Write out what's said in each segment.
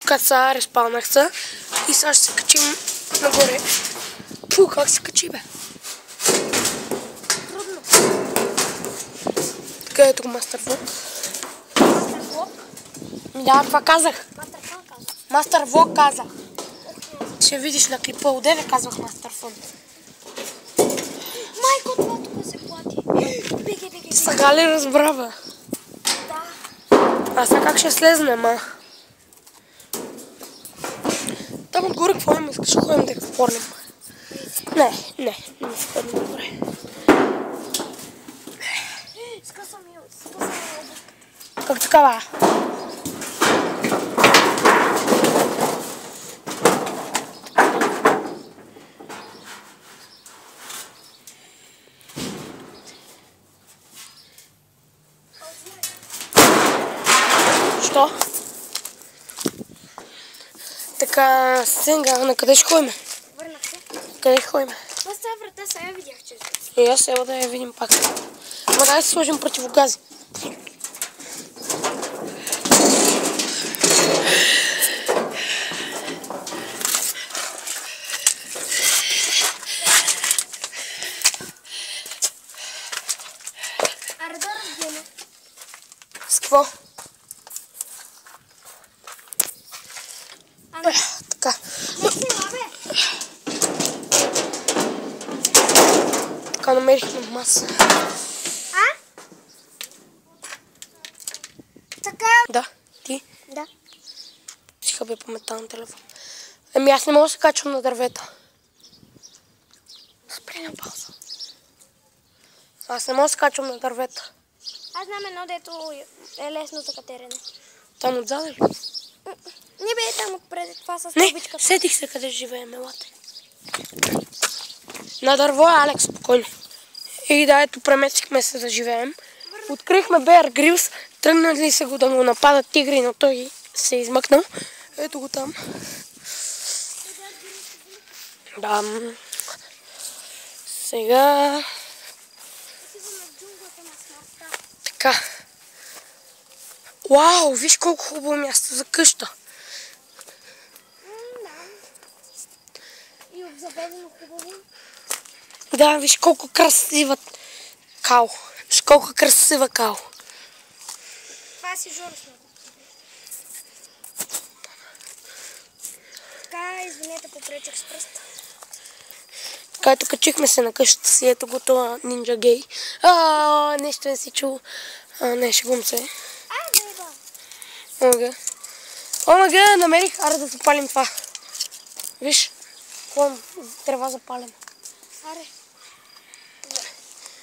Каца, респалнах се и сега ще се качим нагоре. Пу, как се качи, бе? Трудно. Така ето го Мастер Влог. Мастер Влог? Да, това казах. Мастер Влог казах. Мастер Влог казах. Ще видиш на клипа. Одеве казвах Мастер Фон. Майко, това тук се плати. Беги. Сега ли разбра, бе? Да. А сега как ще слезнем, а? Там отгоре какво им искаш? Ходим да експорнем. Не се ходим добре. Скъсам я обувката. Как такава? Що? Така, сега, на къде ще ходим? Върнах се. Къде ще ходим? Аз тази врата сега видях често. И аз сега да я видим пак. Ама дай да си сложим противогази. Аре да разбиеме. С какво? Така. Не сила, бе. Така намерихме маса. А? Така. Да, ти? Да. Си хабе по метален телефон. Ами аз не мога да се качвам на дървета. Спри на пауза. Аз не мога да се качвам на дървета. Аз знам едно, дето е лесно за катерене. Там отзаде ли? Не бе там отпред, това с Не, табичката. сетих се къде живеем, елате. На дърво, Алекс, спокойно. И да, ето преместихме се да живеем. Открихме Bear Grylls, тръгнали се го да му нападат тигри, но той се е измъкнал. Ето го там. Да. Сега... Така. Вау, виж колко хубаво място за къща. И обзаведено хубаво. Да, виж колко красива кал. Виж колко красива кал. Това си жорсно. Така, извинете, попречих с пръста. Така ето качихме се на къщата си, ето го това Ninja Gay. Нещо не си чул. Не, шегувам се. Беба. Омага, намерих. Аре да запалим това. Виж, какво трева запалим. Аре.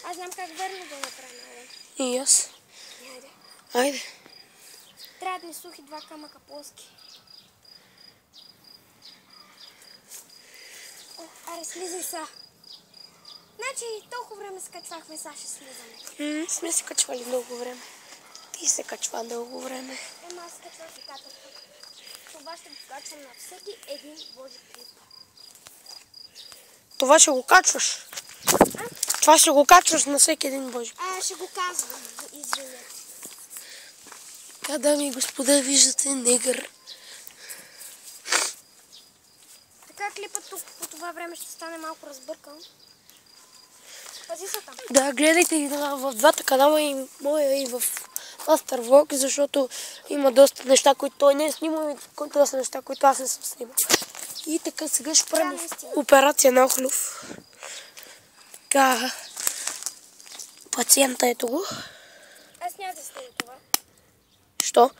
Аз знам как верно да направим. И аз. Айде. Айде. Трябва да ни сухи 2 камъка плоски. Аре, слизай са. Значи толкова време се качвахме, сега ще слизаме. Сме се качвали дълго време. Ти се качва дълго време. Аз се качвам и катах. Това ще го качвам на всеки един Божи клип. Това ще го качваш. Това ще го качваш на всеки един Божи. Ще го казвам. Извинете. Така, дами и господа, виждате негър. Така клипът тук по това време ще стане малко разбъркан. Пази се там. Да, гледайте и в двата канала, и моя, и в Master Vlog, защото има доста неща, които той не е снимал, и доста неща, които аз не съм снимал. И така, сега ще правим операция на Охлюв. Така, пациента ето го. Аз няма да снимам това. Що?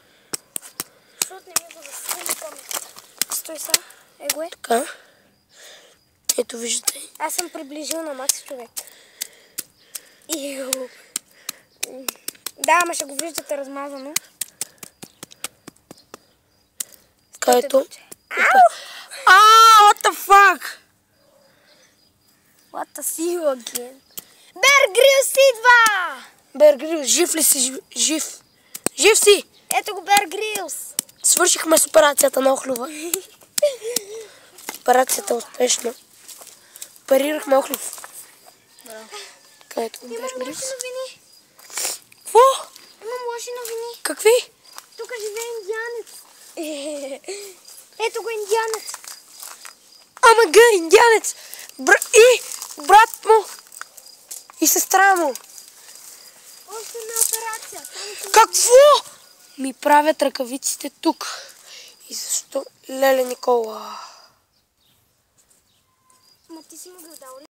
Защото не ми го да снимам паметта. Стой са. Его е. Така. Ето виждате. Аз съм приближил на Макс човек. Иу. Да, ама ще го виждате размазано. Където? What the fuck? What the see you again? Bear Grylls идва! Bear Grylls, жив ли си? Жив. Жив си! Ето го Bear Grylls. Свършихме с операцията на Охлюва. Операцията е успешна. Оперирахме Охлюв. Където го Bear Имам лоши Grylls? новини. Какво? Имам лоши новини. Какви? Тук живее индианец. Ето го индианец. Ама га, индианец! И брат му! И сестра му! Още на операция. Какво? Ми правят ръкавиците тук. И защо? Леле Никола. Ма ти си му ги дал ли?